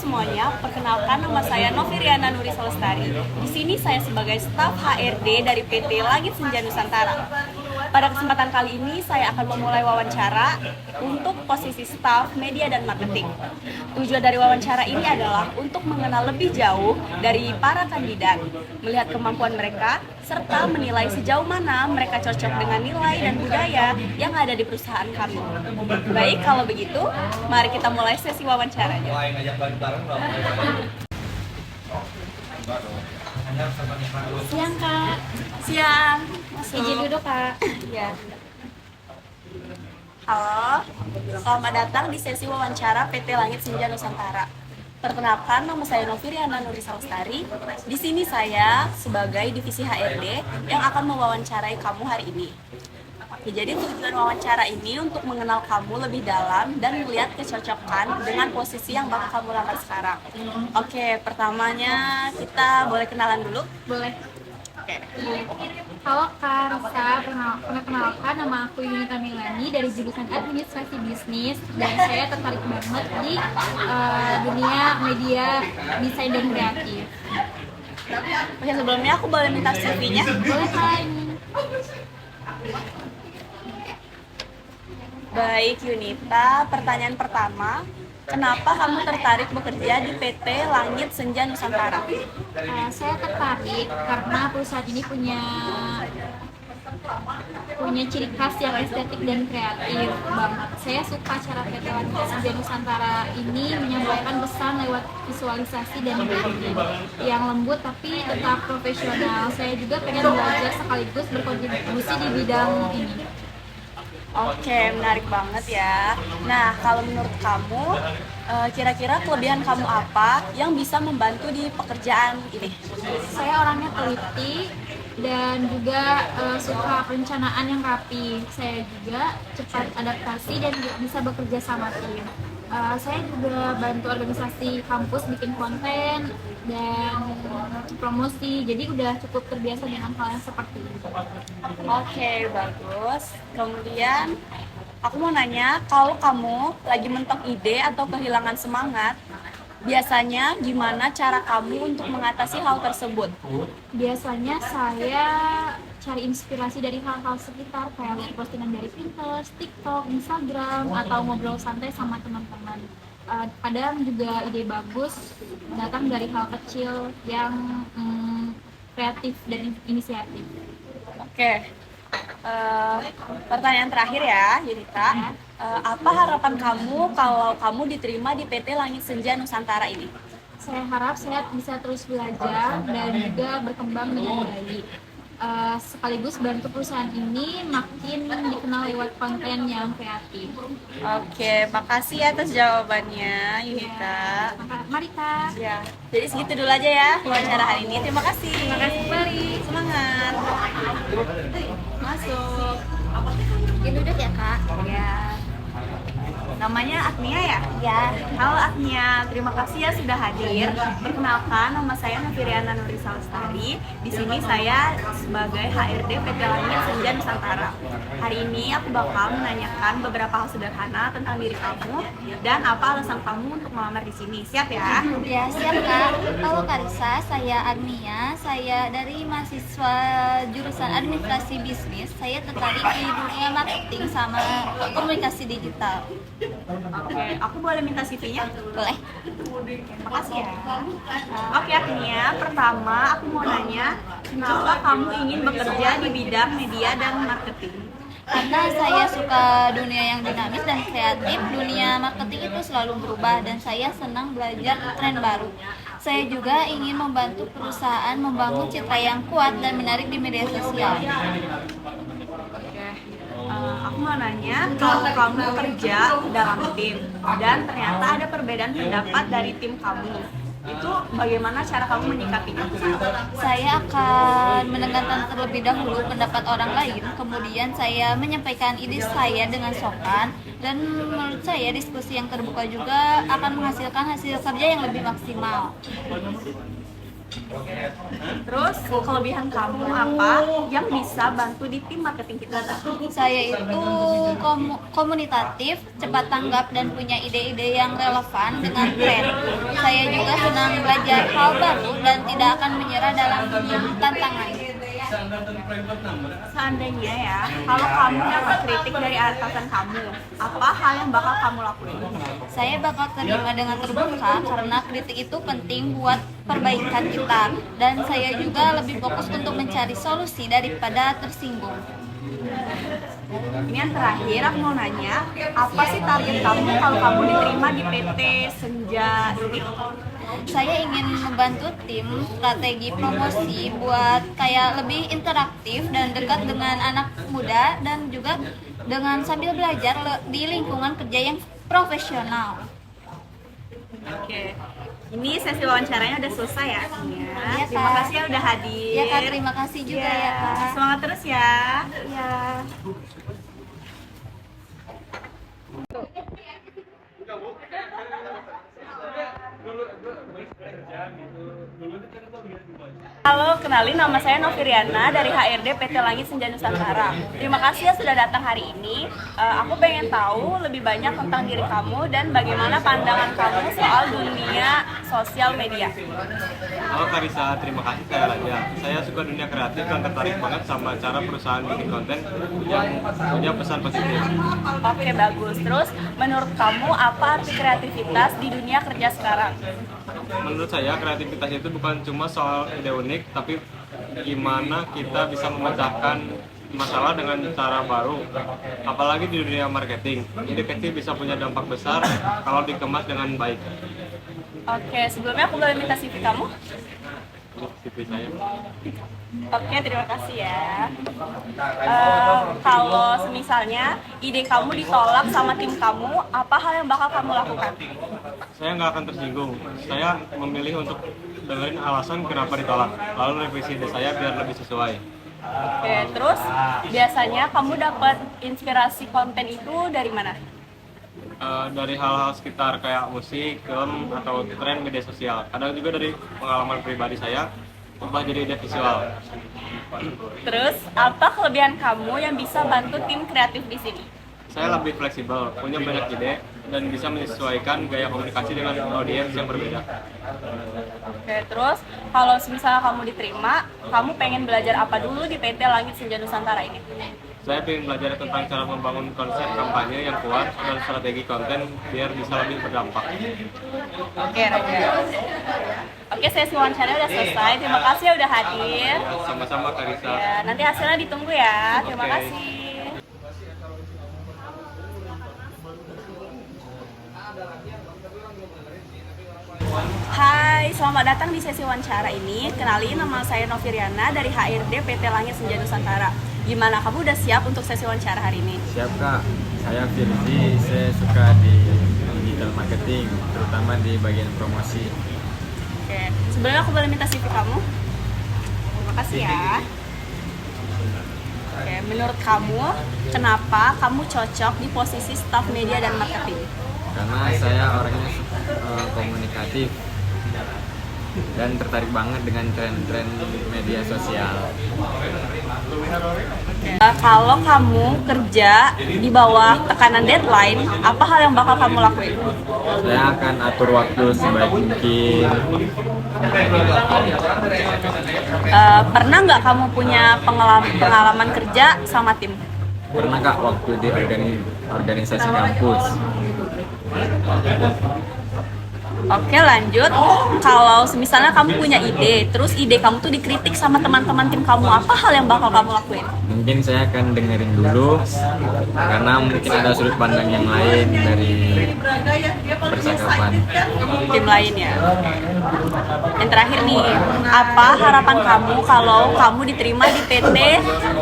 semuanya, perkenalkan nama saya Noviriana Nurisa Lestari. Di sini saya sebagai staf HRD dari PT Langit Senja Nusantara. Pada kesempatan kali ini saya akan memulai wawancara untuk posisi staf media dan marketing. Tujuan dari wawancara ini adalah untuk mengenal lebih jauh dari para kandidat, melihat kemampuan mereka, serta menilai sejauh mana mereka cocok dengan nilai dan budaya yang ada di perusahaan kami. Baik, kalau begitu, mari kita mulai sesi wawancaranya. Siang Kak, Siang. izin duduk Kak. Ya. Halo, selamat datang di sesi wawancara PT Langit Senja Nusantara. Perkenalkan, nama saya Noviriana Nurisa Lestari. Di sini saya sebagai divisi HRD yang akan mewawancarai kamu hari ini. Oke, jadi tujuan wawancara ini untuk mengenal kamu lebih dalam dan melihat kecocokan dengan posisi yang bakal kamu lamar sekarang. Oke, pertamanya kita boleh kenalan dulu. Boleh. Oke. Halo Kak Risa, perkenalkan nama aku Yunita Milani dari jurusan Administrasi Bisnis dan saya tertarik banget di dunia media, desain dan kreatif. Oke, sebelumnya aku boleh minta CV-nya? Boleh Kak ini? Baik Yunita, pertanyaan pertama, kenapa kamu tertarik bekerja di PT Langit Senja Nusantara? Saya tertarik karena perusahaan ini punya ciri khas yang estetik dan kreatif banget. Saya suka cara PT Langit Senja Nusantara ini menyampaikan pesan lewat visualisasi dan branding yang lembut tapi tetap profesional. Saya juga pengen belajar sekaligus berkontribusi di bidang ini. Oke, menarik banget ya. Nah, kalau menurut kamu, kira-kira kelebihan kamu apa yang bisa membantu di pekerjaan ini? Saya orangnya teliti dan juga suka perencanaan yang rapi. Saya juga cepat adaptasi dan bisa bekerja sama tim. Saya juga bantu organisasi kampus bikin konten dan promosi, jadi udah cukup terbiasa dengan hal yang seperti itu. Oke, bagus. Kemudian, aku mau nanya, kalau kamu lagi mentok ide atau kehilangan semangat, biasanya gimana cara kamu untuk mengatasi hal tersebut? Biasanya saya cari inspirasi dari hal-hal sekitar, kayak lihat postingan dari Pinterest, TikTok, Instagram, atau ngobrol santai sama teman-teman. Kadang juga ide bagus datang dari hal kecil yang kreatif dan inisiatif. Oke, pertanyaan terakhir ya, Yunita. Apa harapan kamu kalau kamu diterima di PT Langit Senja Nusantara ini? Saya harap saya bisa terus belajar dan juga berkembang dengan baik. Sekaligus bantu perusahaan ini makin dikenal lewat konten yang kreatif. Oke, makasih atas jawabannya, Yunita. Mari Kak. Ya, jadi segitu dulu aja ya wawancara hari ini. Terima kasih. Terima kasih kembali. Semangat. Masuk. Izin duduk ya Kak. Ya. Namanya Agnia ya? Ya. Halo Agnia, terima kasih ya sudah hadir. Perkenalkan, nama saya Noviriana Nurisa Lestari. Di sini saya sebagai HRD PT Langit Senja Nusantara. Hari ini aku bakal menanyakan beberapa hal sederhana tentang diri kamu dan apa alasan kamu untuk melamar di sini. Siap ya? Ya, siap Kak. Halo Karisa, saya Agnia. Saya dari mahasiswa jurusan Administrasi Bisnis. Saya tertarik di dunia marketing sama komunikasi digital. Oke, aku boleh minta CV-nya? Boleh? Makasih ya. Oke Agnia, pertama aku mau nanya, kenapa kamu ingin bekerja di bidang media dan marketing? Karena saya suka dunia yang dinamis dan kreatif, dunia marketing itu selalu berubah dan saya senang belajar tren baru. Saya juga ingin membantu perusahaan membangun citra yang kuat dan menarik di media sosial. Aku mau nanya, kalau kamu kerja dalam tim dan ternyata ada perbedaan pendapat dari tim kamu, itu bagaimana cara kamu menyikapinya? Saya akan mendengarkan terlebih dahulu pendapat orang lain, kemudian saya menyampaikan ide saya dengan sopan, dan menurut saya diskusi yang terbuka juga akan menghasilkan hasil kerja yang lebih maksimal. Terus kelebihan kamu apa yang bisa bantu di tim marketing kita? Saya itu komunikatif, cepat tanggap dan punya ide-ide yang relevan dengan tren. Saya juga senang belajar hal baru dan tidak akan menyerah dalam tantangan. Seandainya ya, kalau kamu dapat kritik dari atasan kamu, apa hal yang bakal kamu lakuin? Saya bakal terima dengan terbuka karena kritik itu penting buat perbaikan kita, dan saya juga lebih fokus untuk mencari solusi daripada tersinggung. Ini yang terakhir, aku mau nanya, apa sih target kamu kalau kamu diterima di PT Senja ini? Saya ingin membantu tim strategi promosi buat kayak lebih interaktif dan dekat dengan anak muda, dan juga dengan sambil belajar di lingkungan kerja yang profesional. Oke, ini sesi wawancaranya udah selesai ya. Iya, Terima Kak. kasih ya udah hadir. Ya Kak, terima kasih juga ya Kak. Semangat terus ya. Ya. Halo, kenalin nama saya Noviriana dari HRD PT Langit Senja Nusantara. Terima kasih ya sudah datang hari ini. Aku pengen tahu lebih banyak tentang diri kamu dan bagaimana pandangan kamu soal dunia sosial media. Halo Karisa, terima kasih, saya Raja. Saya suka dunia kreatif dan tertarik banget sama cara perusahaan bikin konten yang punya pesan positif. Oke, bagus. Terus, menurut kamu apa arti kreativitas di dunia kerja sekarang? Menurut saya, kreativitas itu bukan cuma soal ide unik, tapi gimana kita bisa memecahkan masalah dengan cara baru. Apalagi di dunia marketing, ide kecil bisa punya dampak besar kalau dikemas dengan baik. Oke, sebelumnya aku boleh minta CV kamu? CV saya. Oke, terima kasih ya. Kalau misalnya ide kamu ditolak sama tim kamu, apa hal yang bakal kamu lakukan? Saya nggak akan tersinggung. Saya memilih untuk dengerin alasan kenapa ditolak, lalu revisi ide saya biar lebih sesuai. Oke, terus biasanya kamu dapat inspirasi konten itu dari mana? Dari hal-hal sekitar kayak musik, film, atau tren media sosial. Kadang juga dari pengalaman pribadi saya, ubah jadi ide visual. Terus, apa kelebihan kamu yang bisa bantu tim kreatif di sini? Saya lebih fleksibel, punya banyak ide, dan bisa menyesuaikan gaya komunikasi dengan audiens yang berbeda. Oke, terus kalau misalnya kamu diterima, kamu pengen belajar apa dulu di PT Langit Senja Nusantara ini? Saya ingin belajar tentang cara membangun konsep kampanye yang kuat dan strategi konten biar bisa lebih berdampak. Oke, Raja. Oke, sesi wawancara udah selesai. Terima kasih ya udah hadir. Sama-sama Karisa. Ya, nanti hasilnya ditunggu ya. Terima Oke. kasih. Hai, selamat datang di sesi wawancara ini. Kenalin, nama saya Noviriana dari HRD PT Langit Senja Nusantara. Gimana, kamu udah siap untuk sesi wawancara hari ini? Siap Kak, saya Firzi, saya suka di digital marketing, terutama di bagian promosi. Oke, sebelumnya aku boleh minta CV kamu? Terima kasih ya. Oke, menurut kamu, kenapa kamu cocok di posisi staf media dan marketing? Karena saya orangnya komunikatif dan tertarik banget dengan tren-tren media sosial. Kalau kamu kerja di bawah tekanan deadline, apa hal yang bakal kamu lakuin? Saya akan atur waktu sebaik mungkin. Pernah nggak kamu punya pengalaman kerja sama tim? Pernah Kak waktu di organisasi kampus. Oke, lanjut. Kalau misalnya kamu punya ide, terus ide kamu tuh dikritik sama teman-teman tim kamu, apa hal yang bakal kamu lakuin? Mungkin saya akan dengerin dulu, karena mungkin ada sudut pandang yang lain dari percakapan. Tim lain ya. Yang terakhir nih, apa harapan kamu kalau kamu diterima di PT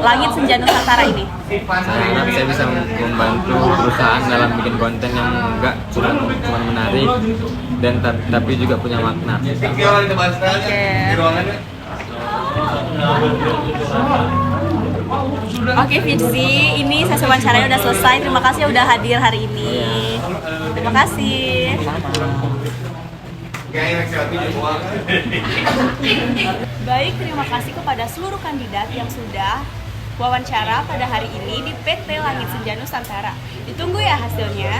Langit Senja Nusantara ini? Saya harap saya bisa membantu perusahaan dalam bikin konten yang enggak cuma menarik dan tapi juga punya makna. Oke, Fitzi, ini sesi wawancaranya udah selesai. Terima kasih udah hadir hari ini. Terima kasih. Baik, terima kasih kepada seluruh kandidat yang sudah wawancara pada hari ini di PT Langit Senja Nusantara. Ditunggu ya hasilnya.